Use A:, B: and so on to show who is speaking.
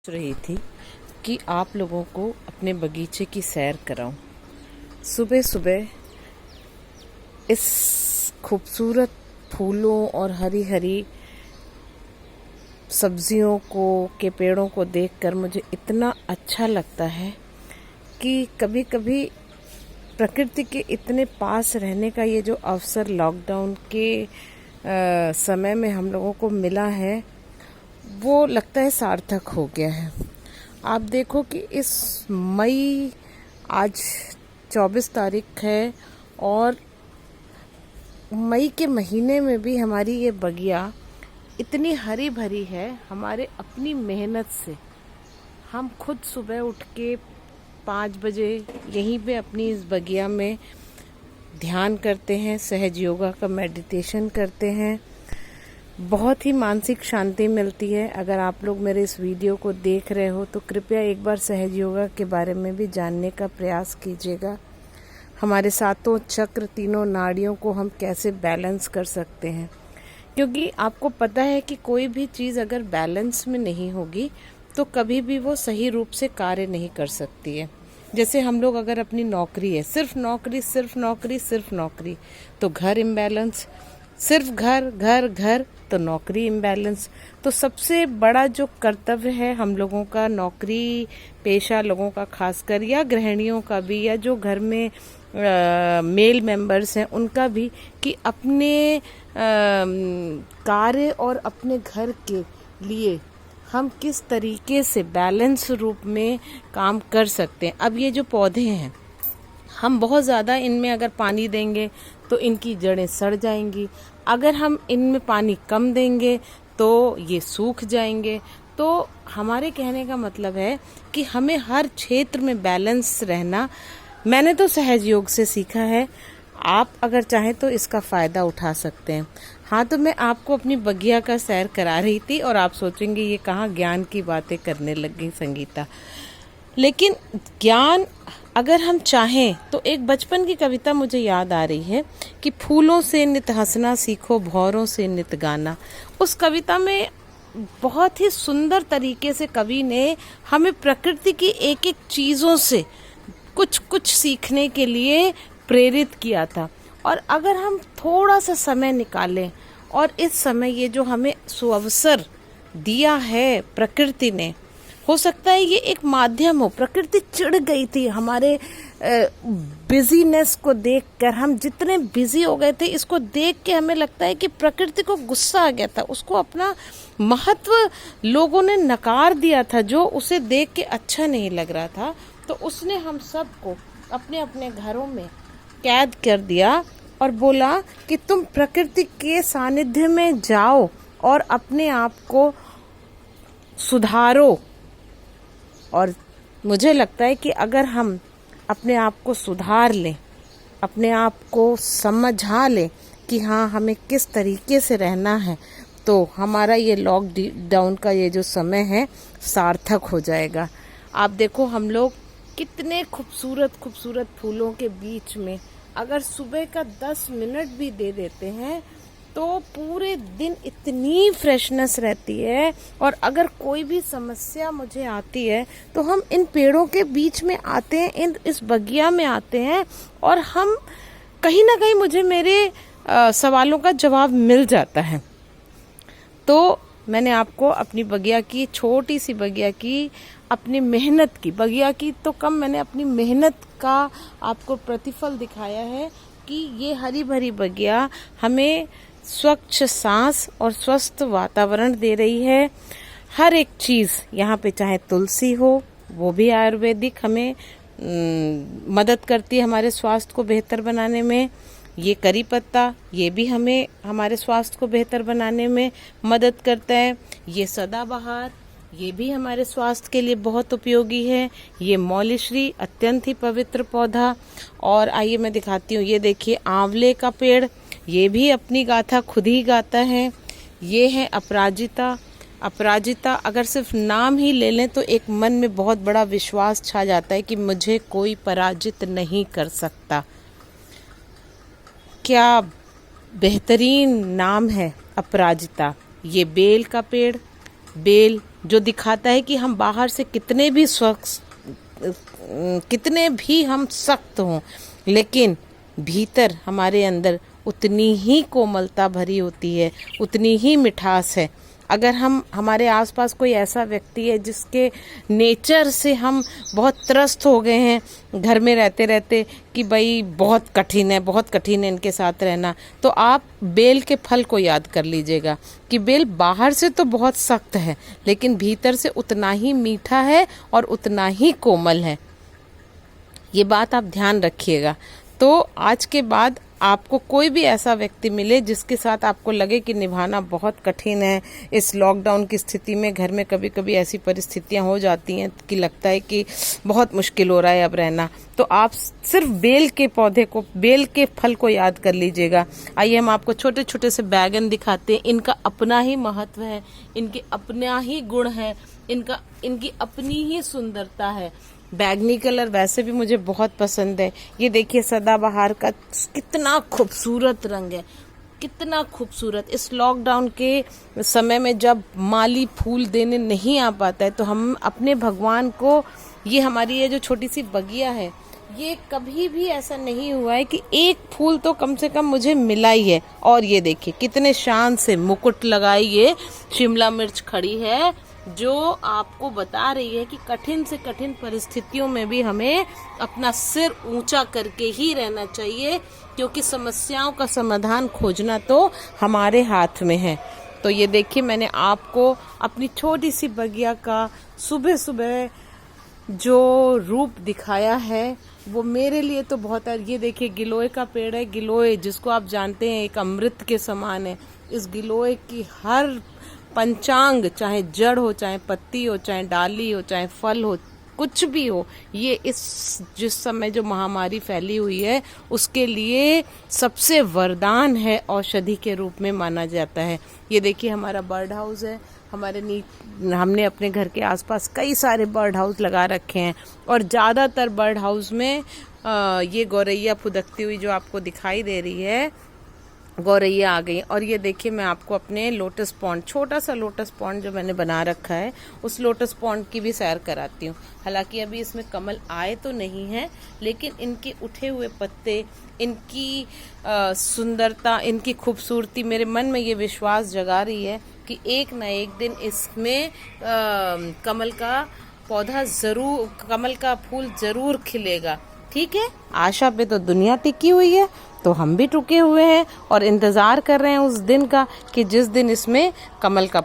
A: रही थी कि आप लोगों को अपने बगीचे की सैर कराऊं। सुबह सुबह इस खूबसूरत फूलों और हरी हरी सब्जियों को के पेड़ों को देखकर मुझे इतना अच्छा लगता है कि कभी कभी प्रकृति के इतने पास रहने का ये जो अवसर लॉकडाउन के समय में हम लोगों को मिला है, वो लगता है सार्थक हो गया है। आप देखो कि इस मई आज 24 तारीख है और मई के महीने में भी हमारी ये बगिया इतनी हरी भरी है हमारे अपनी मेहनत से। हम खुद सुबह उठ के 5 बजे यहीं पे अपनी इस बगिया में ध्यान करते हैं, सहज योगा का मेडिटेशन करते हैं। बहुत ही मानसिक शांति मिलती है। अगर आप लोग मेरे इस वीडियो को देख रहे हो तो कृपया एक बार सहज योगा के बारे में भी जानने का प्रयास कीजिएगा। हमारे सातों चक्र, तीनों नाड़ियों को हम कैसे बैलेंस कर सकते हैं, क्योंकि आपको पता है कि कोई भी चीज़ अगर बैलेंस में नहीं होगी तो कभी भी वो सही रूप से कार्य नहीं कर सकती है। जैसे हम लोग अगर अपनी नौकरी है, सिर्फ नौकरी सिर्फ नौकरी सिर्फ नौकरी, तो घर इम्बैलेंस, सिर्फ घर घर घर तो नौकरी इम्बैलेंस। तो सबसे बड़ा जो कर्तव्य है हम लोगों का, नौकरी पेशा लोगों का खासकर, या गृहिणियों का भी, या जो घर में मेल मेंबर्स हैं उनका भी, कि अपने कार्य और अपने घर के लिए हम किस तरीके से बैलेंस रूप में काम कर सकते हैं। अब ये जो पौधे हैं, हम बहुत ज़्यादा इनमें अगर पानी देंगे तो इनकी जड़ें सड़ जाएंगी। अगर हम इनमें पानी कम देंगे तो ये सूख जाएंगे। तो हमारे कहने का मतलब है कि हमें हर क्षेत्र में बैलेंस रहना। मैंने तो सहज योग से सीखा है, आप अगर चाहें तो इसका फ़ायदा उठा सकते हैं। हाँ, तो मैं आपको अपनी बगिया का सैर करा रही थी और आप सोचेंगे ये कहाँ ज्ञान की बातें करने लग गई संगीता। लेकिन ज्ञान अगर हम चाहें तो एक बचपन की कविता मुझे याद आ रही है कि फूलों से नित हंसना सीखो, भौरों से नित गाना। उस कविता में बहुत ही सुंदर तरीके से कवि ने हमें प्रकृति की एक एक चीज़ों से कुछ कुछ सीखने के लिए प्रेरित किया था। और अगर हम थोड़ा सा समय निकालें और इस समय ये जो हमें सुअवसर दिया है प्रकृति ने, हो सकता है ये एक माध्यम हो। प्रकृति चिढ़ गई थी हमारे बिजीनेस को देखकर। हम जितने बिजी हो गए थे, इसको देख के हमें लगता है कि प्रकृति को गुस्सा आ गया था, उसको अपना महत्व लोगों ने नकार दिया था, जो उसे देख के अच्छा नहीं लग रहा था। तो उसने हम सबको अपने अपने घरों में कैद कर दिया और बोला कि तुम प्रकृति के सानिध्य में जाओ और अपने आप को सुधारो। और मुझे लगता है कि अगर हम अपने आप को सुधार लें, अपने आप को समझा लें कि हाँ हमें किस तरीके से रहना है, तो हमारा ये लॉकडाउन का ये जो समय है सार्थक हो जाएगा। आप देखो, हम लोग कितने खूबसूरत खूबसूरत फूलों के बीच में अगर सुबह का 10 मिनट भी दे देते हैं तो पूरे दिन इतनी फ्रेशनेस रहती है। और अगर कोई भी समस्या मुझे आती है तो हम इन पेड़ों के बीच में आते हैं, इस बगिया में आते हैं, और हम कहीं ना कहीं मुझे मेरे सवालों का जवाब मिल जाता है। तो मैंने आपको अपनी बगिया की, छोटी सी बगिया की, अपनी मेहनत की, बगिया की तो कम, मैंने अपनी मेहनत का आपको प्रतिफल दिखाया है कि ये हरी भरी बगिया हमें स्वच्छ सांस और स्वस्थ वातावरण दे रही है। हर एक चीज़ यहाँ पे, चाहे तुलसी हो, वो भी आयुर्वेदिक हमें मदद करती है हमारे स्वास्थ्य को बेहतर बनाने में। ये करी पत्ता, ये भी हमें हमारे स्वास्थ्य को बेहतर बनाने में मदद करता है। ये सदाबहार, ये भी हमारे स्वास्थ्य के लिए बहुत उपयोगी है। ये मौलीश्री, अत्यंत ही पवित्र पौधा। और आइए मैं दिखाती हूँ, ये देखिए आंवले का पेड़, ये भी अपनी गाथा खुद ही गाता है। ये है अपराजिता। अपराजिता अगर सिर्फ नाम ही ले लें तो एक मन में बहुत बड़ा विश्वास छा जाता है कि मुझे कोई पराजित नहीं कर सकता। क्या बेहतरीन नाम है अपराजिता। ये बेल का पेड़, बेल जो दिखाता है कि हम बाहर से कितने भी हम सख्त हों, लेकिन भीतर हमारे अंदर उतनी ही कोमलता भरी होती है, उतनी ही मिठास है। अगर हमारे आसपास कोई ऐसा व्यक्ति है जिसके नेचर से हम बहुत त्रस्त हो गए हैं घर में रहते रहते कि भाई बहुत कठिन है इनके साथ रहना, तो आप बेल के फल को याद कर लीजिएगा कि बेल बाहर से तो बहुत सख्त है लेकिन भीतर से उतना ही मीठा है और उतना ही कोमल है। ये बात आप ध्यान रखिएगा। तो आज के बाद आपको कोई भी ऐसा व्यक्ति मिले जिसके साथ आपको लगे कि निभाना बहुत कठिन है, इस लॉकडाउन की स्थिति में घर में कभी कभी ऐसी परिस्थितियां हो जाती हैं कि लगता है कि बहुत मुश्किल हो रहा है अब रहना, तो आप सिर्फ बेल के फल को याद कर लीजिएगा। आइए हम आपको छोटे छोटे से बैगन दिखाते हैं। इनका अपना ही महत्व है, इनके अपना ही गुण है, इनकी अपनी ही सुंदरता है। बैगनी कलर वैसे भी मुझे बहुत पसंद है। ये देखिए सदाबहार का कितना खूबसूरत रंग है, कितना खूबसूरत। इस लॉकडाउन के समय में जब माली फूल देने नहीं आ पाता है तो हम अपने भगवान को, ये हमारी ये जो छोटी सी बगिया है, ये कभी भी ऐसा नहीं हुआ है कि एक फूल तो कम से कम मुझे मिला ही है। और ये देखिए कितने शान से मुकुट लगाई ये शिमला मिर्च खड़ी है, जो आपको बता रही है कि कठिन से कठिन परिस्थितियों में भी हमें अपना सिर ऊंचा करके ही रहना चाहिए, क्योंकि समस्याओं का समाधान खोजना तो हमारे हाथ में है। तो ये देखिए मैंने आपको अपनी छोटी सी बगिया का सुबह सुबह जो रूप दिखाया है वो मेरे लिए तो बहुत है। ये देखिए गिलोय का पेड़ है, गिलोय जिसको आप जानते हैं एक अमृत के समान है। इस गिलोय की हर पंचांग, चाहे जड़ हो, चाहे पत्ती हो, चाहे डाली हो, चाहे फल हो, कुछ भी हो, ये जिस समय जो महामारी फैली हुई है उसके लिए सबसे वरदान है, औषधि के रूप में माना जाता है। ये देखिए हमारा बर्ड हाउस है, हमने अपने घर के आसपास कई सारे बर्ड हाउस लगा रखे हैं और ज़्यादातर बर्ड हाउस में ये गौरैया फुदकती हुई जो आपको दिखाई दे रही है, गौरैया आ गई। और ये देखिए मैं आपको अपने लोटस पॉन्ड, छोटा सा लोटस पॉन्ड जो मैंने बना रखा है, उस लोटस पॉन्ड की भी सैर कराती हूँ। हालांकि अभी इसमें कमल आए तो नहीं है, लेकिन इनके उठे हुए पत्ते, इनकी सुंदरता, इनकी खूबसूरती मेरे मन में ये विश्वास जगा रही है कि एक न एक दिन इसमें कमल का फूल जरूर खिलेगा। ठीक है, आशा पे तो दुनिया टिकी हुई है, तो हम भी टुके हुए हैं और इंतजार कर रहे हैं उस दिन का कि जिस दिन इसमें कमल का